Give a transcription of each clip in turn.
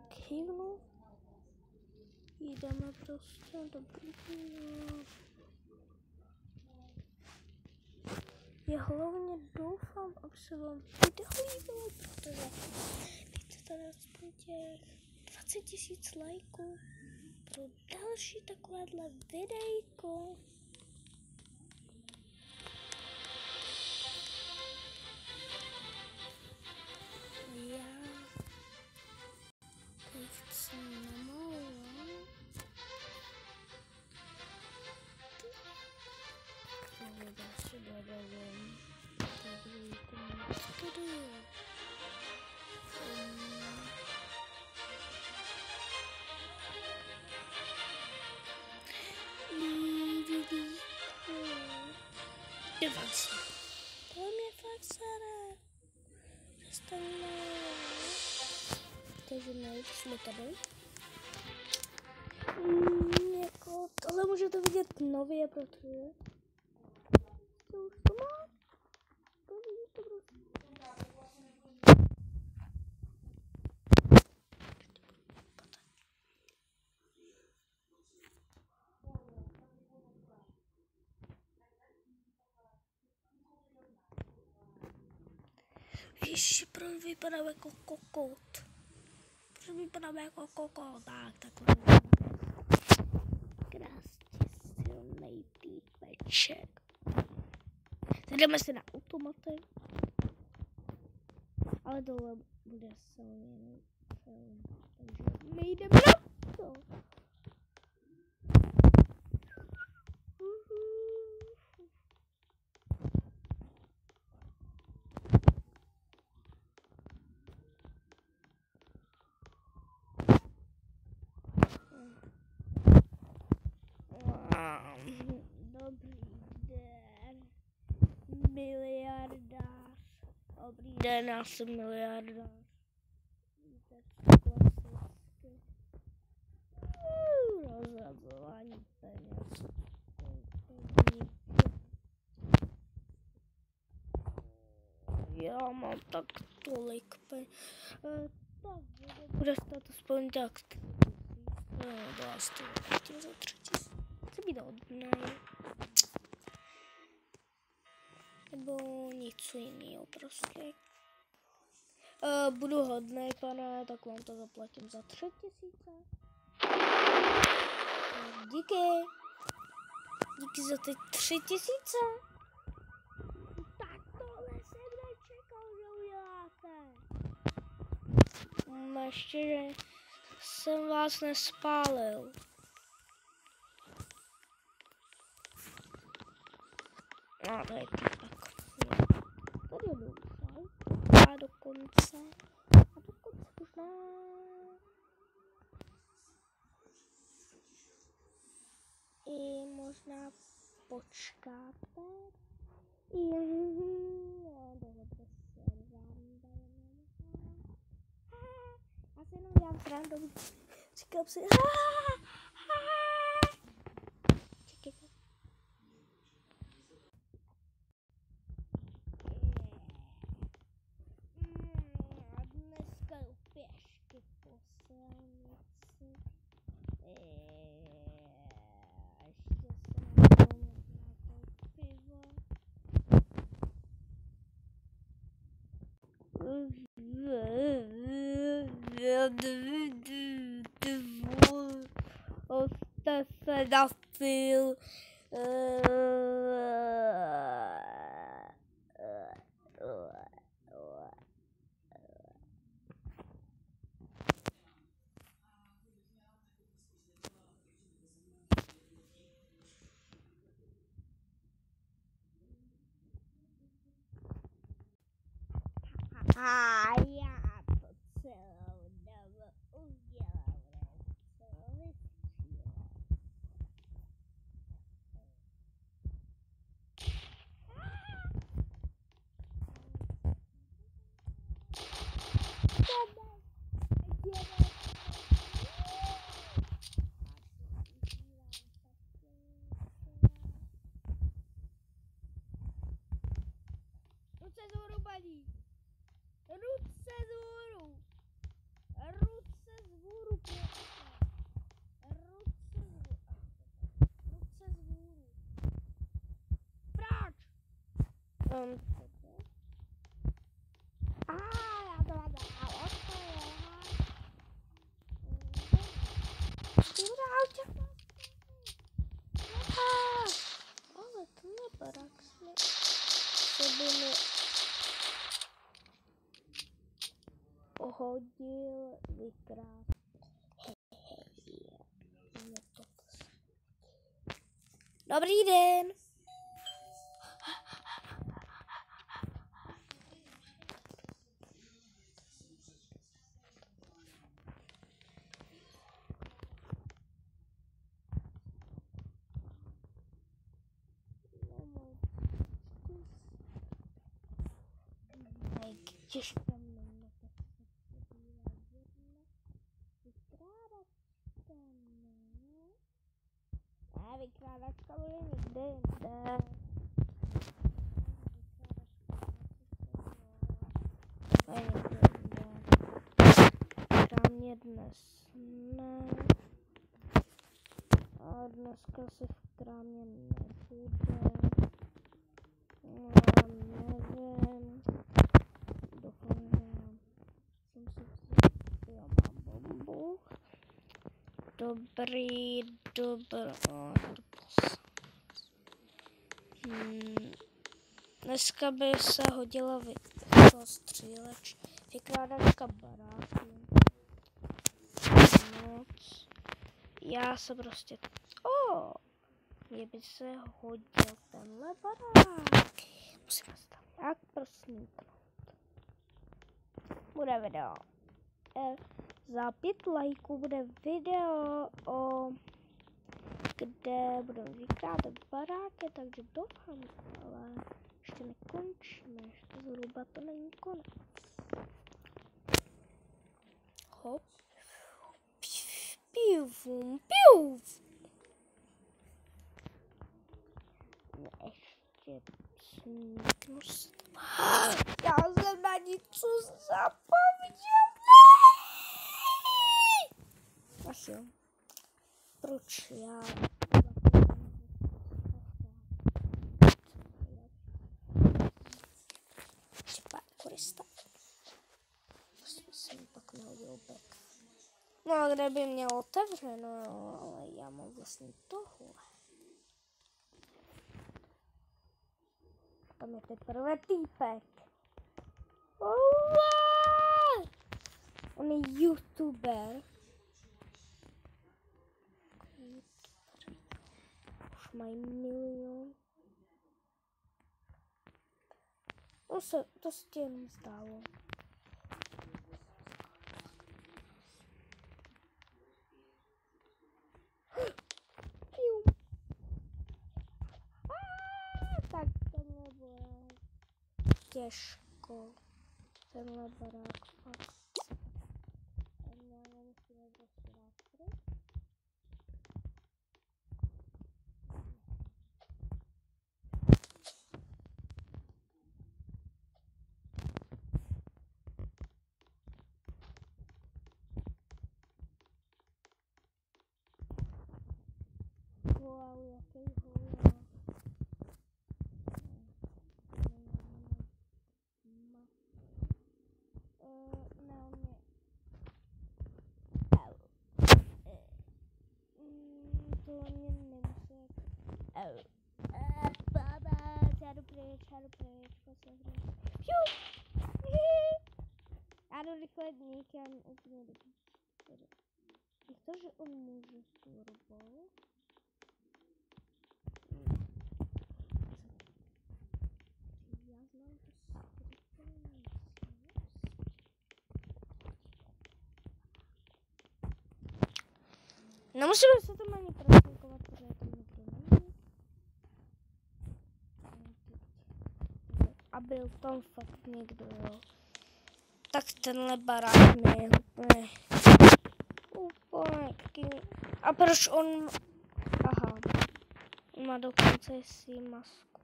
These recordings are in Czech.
kývnu. Jdeme prostě do Já hlavně doufám, aby se vám video líbilo, protože víte tady aspoň těch 20 000 lajků pro další takovéhle videjko. Já teď chci namalovat. Já si dodávám takovýku studiu. To mě fakt sere. Přestaňme. Takže nejvíc jsme tady. Jako tohle můžete vidět nově, protože to už to má. To vidíte prostě. Ježiši, proč vypadám jako kokot? Proč vypadám jako kokot? Takhle. Krásně silnej týpeček. Jdeme si na automaty. Ale tohle bude silný film. Takže my jdeme na to. Dobrý den, miliardář. Dobrý den, já jsem miliardář. Víte, klasicky. Rozhazování peněz. Já mám tak tolik peněz. Tak bude stát aspoň tak. Dá se to tím za 3 000. Chci být hodnej. Nebo něco jiného prostě. Budu hodnej, pane, tak vám to zaplatím za 3 000. Díky. Díky za ty 3 000. Tak tohle jsem nečekal, že uděláte. Ještě, že jsem vás nespálil. No, to je tak. Tady doufám. A dokonce možná. I možná počkáte. Já si jenom dělám srandu. Říkám si. Čekajte. Dneska jdu pěšky po silnici. Ještě se na pivo. Jste se napil. A já to celou dobu udělám. Ruce zhůru, paní! Ruce zhůru! Ruce zhůru! Já to mám dál. Ale tenhle barák se by mi hodil vykrát. Dobrý den. Těžké jméno, tak se podívá jedna. Vykrádačka, ne? Ne, vykrádačka bude někde jinde. Tam je dnes ne. A dneska se v krámě nebude. Nevím. Doufám, že jsem si já mám bombu. Dobrý. Dneska by se hodila stříleč, vykládačka baráku. Noc. Já se prostě... Mně by se hodil tenhle barák. Musíme se tam tak prosníknout. Bude video. Za 5 lajků bude video, kde budeme vykrádat baráky, takže doufám, ale ještě nekončíme, ještě zhruba to není konec. Hop. Piu. Ještě sníknu se. Já jsem na něco zapomněl. Asi jo. Proč já? Korista. Vlastně jsem pak nehodil back. No a kde by měl otevřeno, ale já mám vlastně tohle. Tam je teprve týpek. On je youtuber. Už mají milion. To se ti jenom zdálo. Tak tenhle barák. Těžko. Tenhle barák fakt. Musíme prostě dát pryč. Wow, jaký hula. Tohle mě nemusí. Já jdu pryč, já jdu rychle někam úplně do píči. Jak to, že on může s turbou? Já znám to skrytý. Nemusíme se tam ani prosníkovat, protože tam někdo není. A byl tam fakt někdo, jo. Tak tenhle barák mi je úplně... A proč on... Aha. On má dokonce si masku.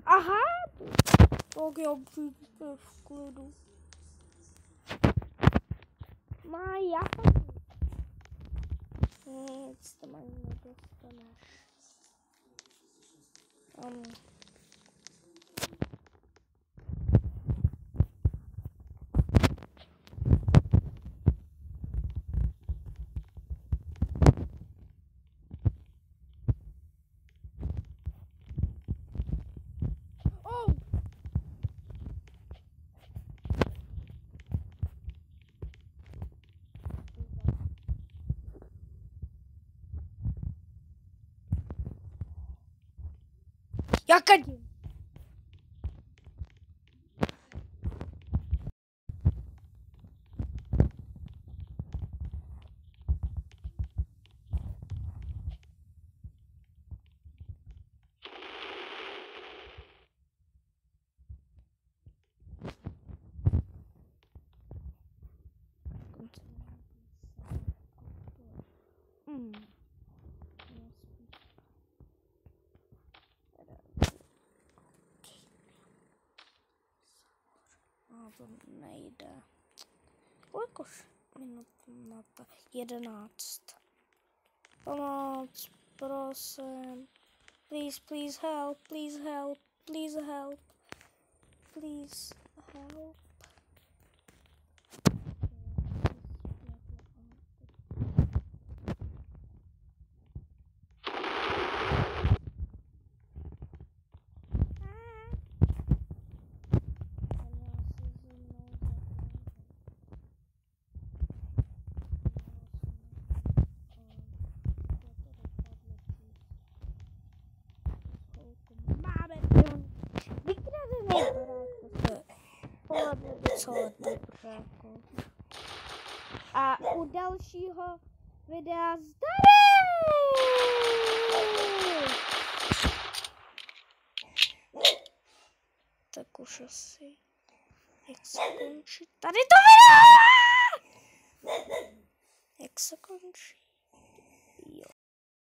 Aha! Tak já přijdu v klidu. Má jakou? Nic tam ani nedostaneš. Jak один? To nejde. Kolik už minut na to? 11. Pomoc, prosím. Please, please help, please help, please help, please help. Docela dobré, jako. A u dalšího videa zdary! Tak už asi jak se končí tady to video! Jak se končí?